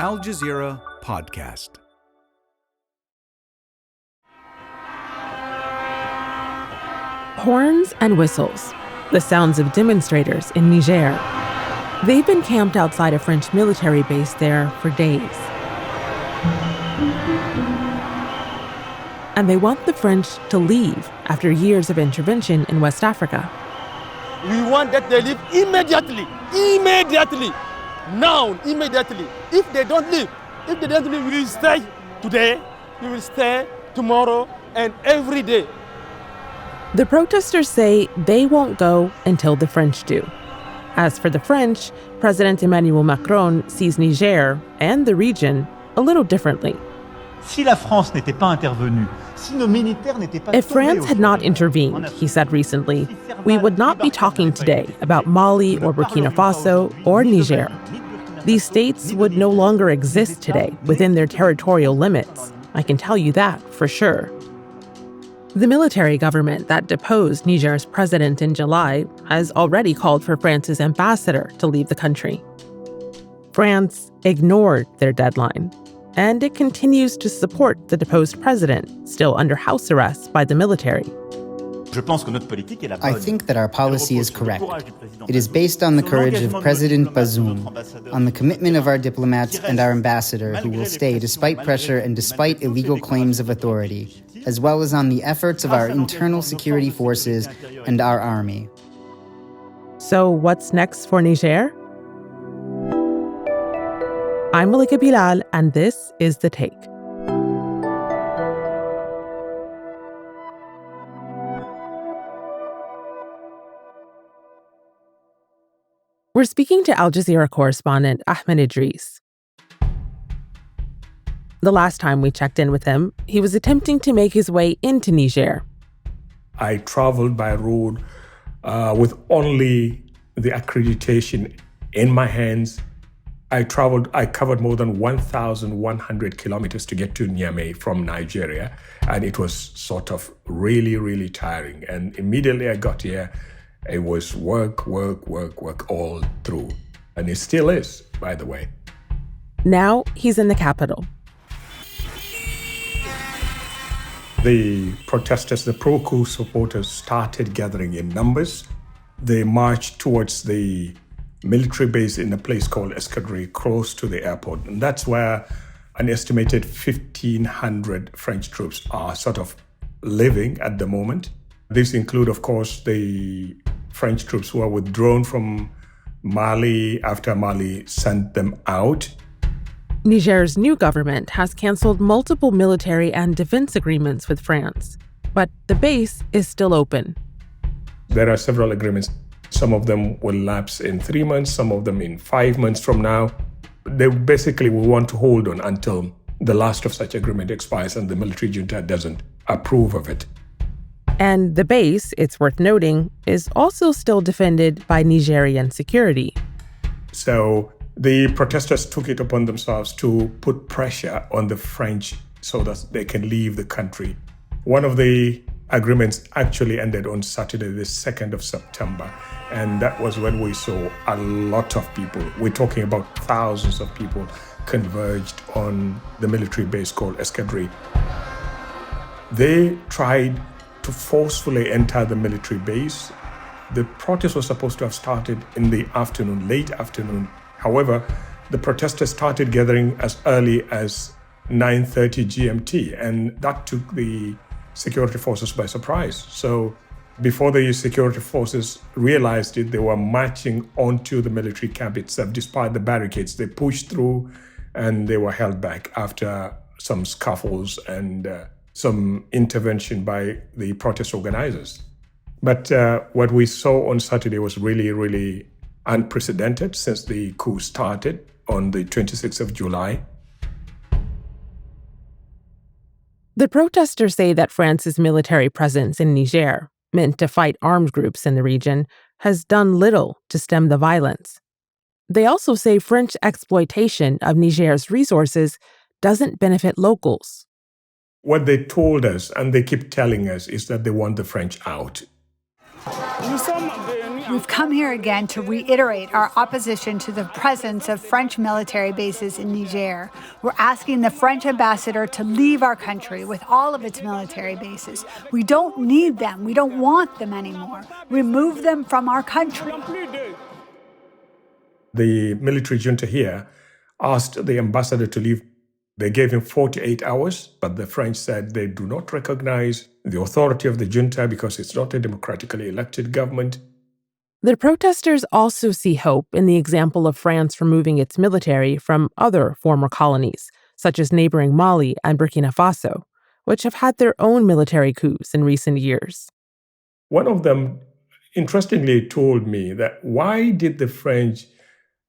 Al Jazeera podcast. Horns and whistles, the sounds of demonstrators in Niger. They've been camped outside a French military base there for days. And they want the French to leave after years of intervention in West Africa. We want that they leave immediately. Now, immediately. If they don't leave, we will stay today, we will stay tomorrow, and every day. The protesters say they won't go until the French do. As for the French, President Emmanuel Macron sees Niger and the region a little differently. If France had not intervened, he said recently, we would not be talking today about Mali or Burkina Faso or Niger. These states would no longer exist today within their territorial limits. I can tell you that for sure. The military government that deposed Niger's president in July has already called for France's ambassador to leave the country. France ignored their deadline, and it continues to support the deposed president, still under house arrest by the military. I think that our policy is correct. It is based on the courage of President Bazoum, on the commitment of our diplomats and our ambassador who will stay despite pressure and despite illegal claims of authority, as well as on the efforts of our internal security forces and our army. So what's next for Niger? I'm Malika Bilal, and this is The Take. We're speaking to Al Jazeera correspondent Ahmed Idris. The last time we checked in with him, he was attempting to make his way into Niger. I traveled by road with only the accreditation in my hands. I covered more than 1,100 kilometers to get to Niamey from Nigeria, and it was sort of really, really tiring. And immediately I got here, it was work all through. And it still is, by the way. Now he's in the capital. The protesters, the pro-coup supporters, started gathering in numbers. They marched towards the military base in a place called Escadrille, close to the airport. And that's where an estimated 1,500 French troops are sort of living at the moment. These include, of course, the French troops who are withdrawn from Mali after Mali sent them out. Niger's new government has canceled multiple military and defense agreements with France, but the base is still open. There are several agreements. Some of them will lapse in 3 months, some of them in 5 months from now. They basically will want to hold on until the last of such agreement expires and the military junta doesn't approve of it. And the base, it's worth noting, is also still defended by Nigerian security. So the protesters took it upon themselves to put pressure on the French so that they can leave the country. One of the agreements actually ended on Saturday, the 2nd of September. And that was when we saw a lot of people, we're talking about thousands of people, converged on the military base called Escadrille. They tried to forcefully enter the military base. The protest was supposed to have started in the afternoon, late afternoon. However, the protesters started gathering as early as 9:30 GMT, and that took the security forces by surprise. So before the security forces realized it, they were marching onto the military camp itself. Despite the barricades, they pushed through and they were held back after some scuffles and some intervention by the protest organizers. But what we saw on Saturday was really, really unprecedented since the coup started on the 26th of July. The protesters say that France's military presence in Niger, meant to fight armed groups in the region, has done little to stem the violence. They also say French exploitation of Niger's resources doesn't benefit locals. What they told us, and they keep telling us, is that they want the French out. We've come here again to reiterate our opposition to the presence of French military bases in Niger. We're asking the French ambassador to leave our country with all of its military bases. We don't need them. We don't want them anymore. Remove them from our country. The military junta here asked the ambassador to leave. They gave him 48 hours, but the French said they do not recognize the authority of the junta because it's not a democratically elected government. The protesters also see hope in the example of France removing its military from other former colonies, such as neighboring Mali and Burkina Faso, which have had their own military coups in recent years. One of them, interestingly, told me that why did the French,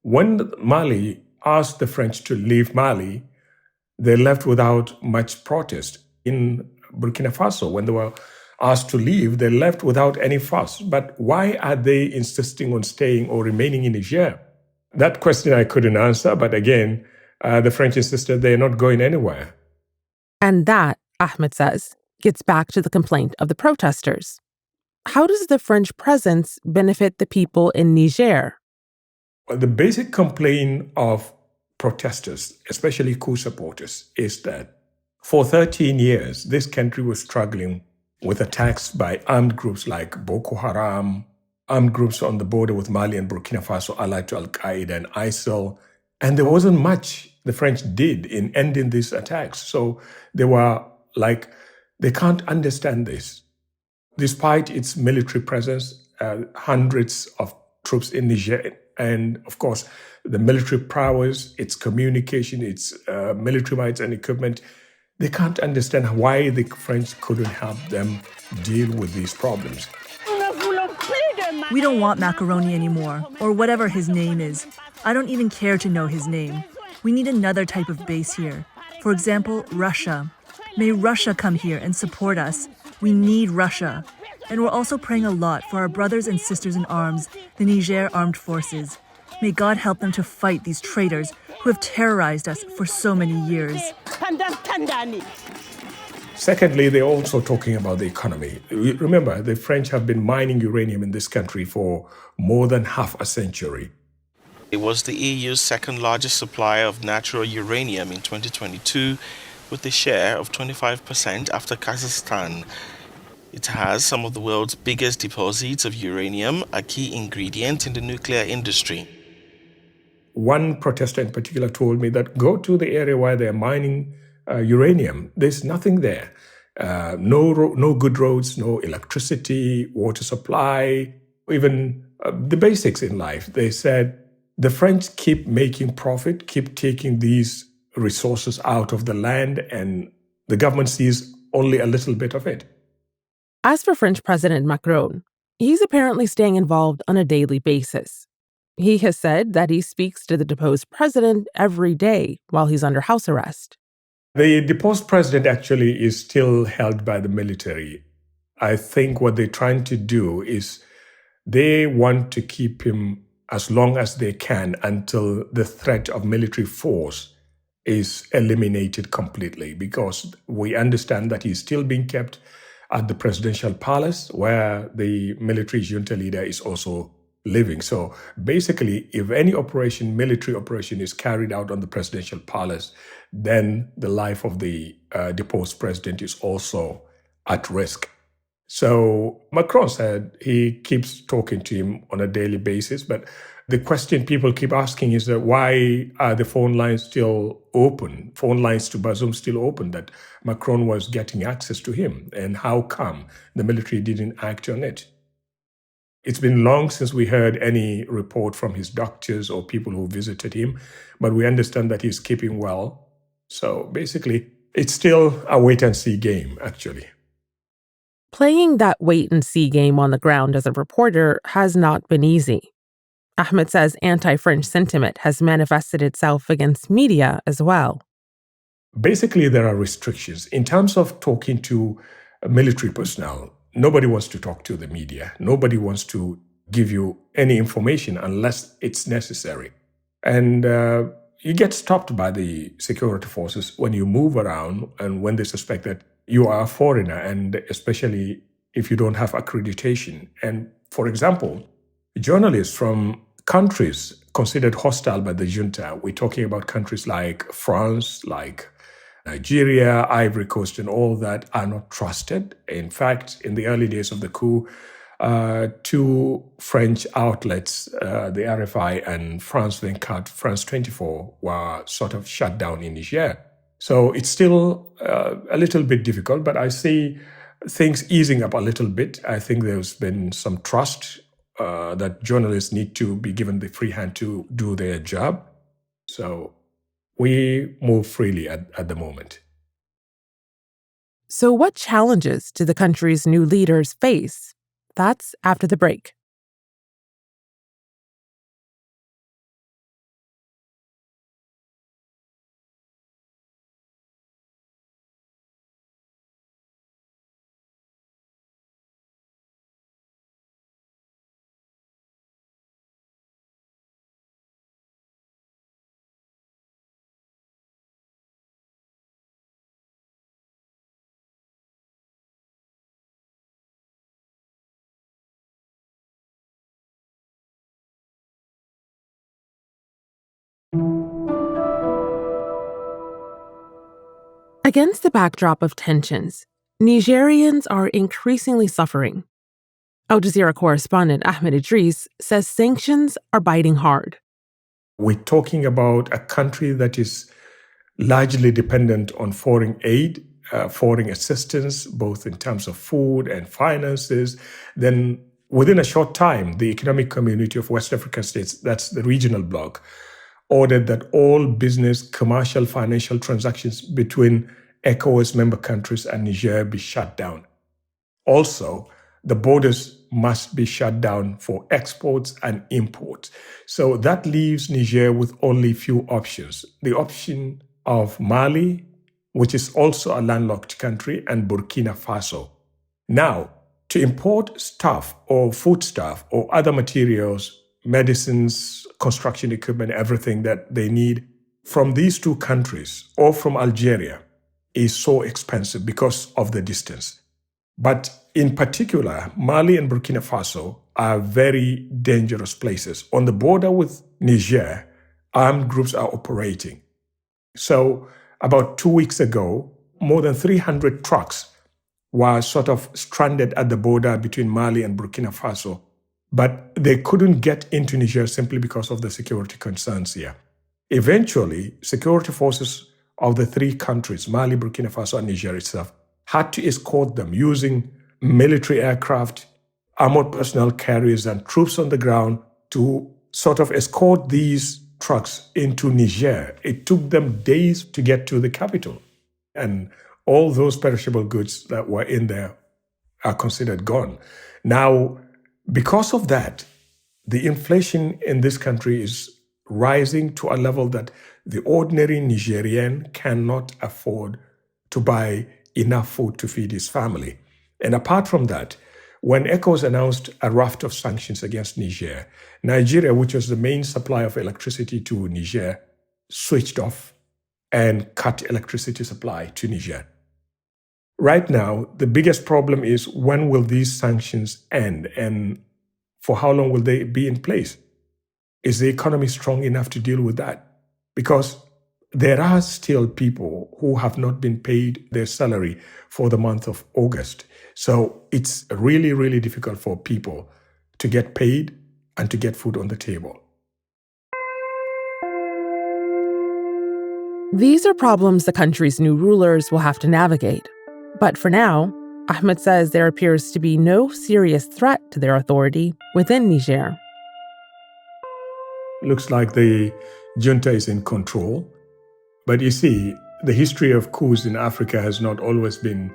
when Mali asked the French to leave Mali, they left without much protest. In Burkina Faso, when they were asked to leave, they left without any fuss. But why are they insisting on staying or remaining in Niger? That question I couldn't answer, but again, the French insisted they're not going anywhere. And that, Ahmed says, gets back to the complaint of the protesters. How does the French presence benefit the people in Niger? The basic complaint of protesters, especially coup supporters, is that for 13 years, this country was struggling with attacks by armed groups like Boko Haram, armed groups on the border with Mali and Burkina Faso allied to Al-Qaeda and ISIL. And there wasn't much the French did in ending these attacks. So they were like, they can't understand this. Despite its military presence, hundreds of troops in Niger, and of course, the military prowess, its communication, its military might and equipment, they can't understand why the French couldn't help them deal with these problems. We don't want macaroni anymore, or whatever his name is. I don't even care to know his name. We need another type of base here. For example, Russia. May Russia come here and support us. We need Russia. And we're also praying a lot for our brothers and sisters in arms, the Niger Armed Forces. May God help them to fight these traitors who have terrorized us for so many years. Secondly, they're also talking about the economy. Remember, the French have been mining uranium in this country for more than half a century. It was the EU's second largest supplier of natural uranium in 2022, with a share of 25% after Kazakhstan. It has some of the world's biggest deposits of uranium, a key ingredient in the nuclear industry. One protester in particular told me that go to the area where they're mining uranium. There's nothing there. No good roads, no electricity, water supply, even the basics in life. They said the French keep making profit, keep taking these resources out of the land, and the government sees only a little bit of it. As for French President Macron, he's apparently staying involved on a daily basis. He has said that he speaks to the deposed president every day while he's under house arrest. The deposed president actually is still held by the military. I think what they're trying to do is they want to keep him as long as they can until the threat of military force is eliminated completely, because we understand that he's still being kept at the presidential palace where the military junta leader is also living. So basically, if any military operation is carried out on the presidential palace, then the life of the deposed president is also at risk. So Macron said he keeps talking to him on a daily basis, but the question people keep asking is that why are the phone lines still open, phone lines to Bazoum still open, that Macron was getting access to him, and how come the military didn't act on it? It's been long since we heard any report from his doctors or people who visited him, but we understand that he's keeping well. So basically, it's still a wait-and-see game, actually. Playing that wait-and-see game on the ground as a reporter has not been easy. Ahmed says anti-French sentiment has manifested itself against media as well. Basically, there are restrictions. In terms of talking to military personnel, nobody wants to talk to the media. Nobody wants to give you any information unless it's necessary. And you get stopped by the security forces when you move around and when they suspect that you are a foreigner, and especially if you don't have accreditation. And for example, journalists from countries considered hostile by the junta. We're talking about countries like France, like Nigeria, Ivory Coast, and all that are not trusted. In fact, in the early days of the coup, two French outlets, the RFI and France 24, France 24, were sort of shut down in Niger. So it's still a little bit difficult, but I see things easing up a little bit. I think there's been some trust that journalists need to be given the free hand to do their job. So we move freely at the moment. So what challenges do the country's new leaders face? That's after the break. Against the backdrop of tensions, Nigerians are increasingly suffering. AlDosari correspondent Ahmed Idris says sanctions are biting hard. We're talking about a country that is largely dependent on foreign aid, foreign assistance, both in terms of food and finances. Then within a short time, the Economic Community of West African States, that's the regional bloc, ordered that all business, commercial, financial transactions between ECOWAS member countries and Niger be shut down. Also, the borders must be shut down for exports and imports. So that leaves Niger with only few options. The option of Mali, which is also a landlocked country, and Burkina Faso. Now, to import stuff or foodstuff or other materials, medicines, construction equipment, everything that they need from these two countries or from Algeria is so expensive because of the distance. But in particular, Mali and Burkina Faso are very dangerous places. On the border with Niger, armed groups are operating. So about 2 weeks ago, more than 300 trucks were sort of stranded at the border between Mali and Burkina Faso. But they couldn't get into Niger simply because of the security concerns here. Eventually, security forces of the three countries, Mali, Burkina Faso, and Niger itself, had to escort them using military aircraft, armored personnel carriers, and troops on the ground to sort of escort these trucks into Niger. It took them days to get to the capital. And all those perishable goods that were in there are considered gone. Now, because of that, the inflation in this country is rising to a level that the ordinary Nigerian cannot afford to buy enough food to feed his family. And apart from that, when ECOWAS announced a raft of sanctions against Niger, Nigeria, which was the main supplier of electricity to Niger, switched off and cut electricity supply to Niger. Right now, the biggest problem is when will these sanctions end and for how long will they be in place? Is the economy strong enough to deal with that? Because there are still people who have not been paid their salary for the month of August. So it's really, really difficult for people to get paid and to get food on the table. These are problems the country's new rulers will have to navigate. But for now, Ahmed says there appears to be no serious threat to their authority within Niger. Looks like the junta is in control. But you see, the history of coups in Africa has not always been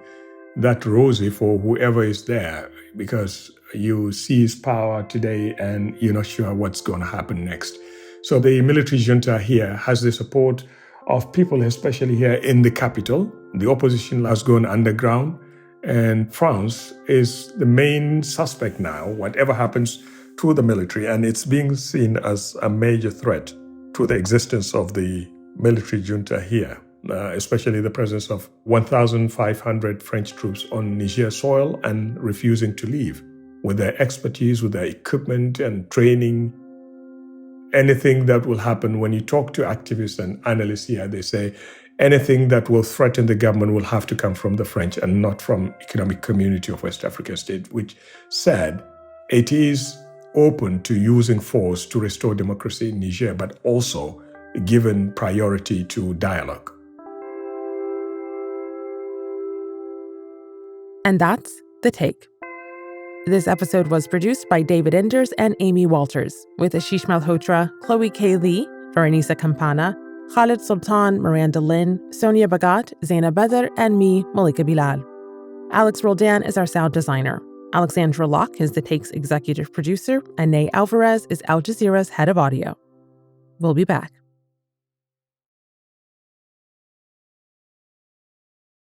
that rosy for whoever is there, because you seize power today and you're not sure what's going to happen next. So the military junta here has the support of people, especially here in the capital. The opposition has gone underground, and France is the main suspect now, whatever happens to the military, and it's being seen as a major threat to the existence of the military junta here, especially the presence of 1,500 French troops on Niger soil and refusing to leave. with their expertise, with their equipment and training. Anything that will happen, when you talk to activists and analysts here, they say anything that will threaten the government will have to come from the French and not from Economic Community of West African States, which said it is open to using force to restore democracy in Niger, but also given priority to dialogue. And that's The Take. This episode was produced by David Enders and Amy Walters, with Ashish Malhotra, Chloe K. Lee, Veronisa Campana, Khalid Sultan, Miranda Lin, Sonia Bagat, Zaina Badr, and me, Malika Bilal. Alex Roldan is our sound designer. Alexandra Locke is The Take's executive producer, and Ney Alvarez is Al Jazeera's head of audio. We'll be back.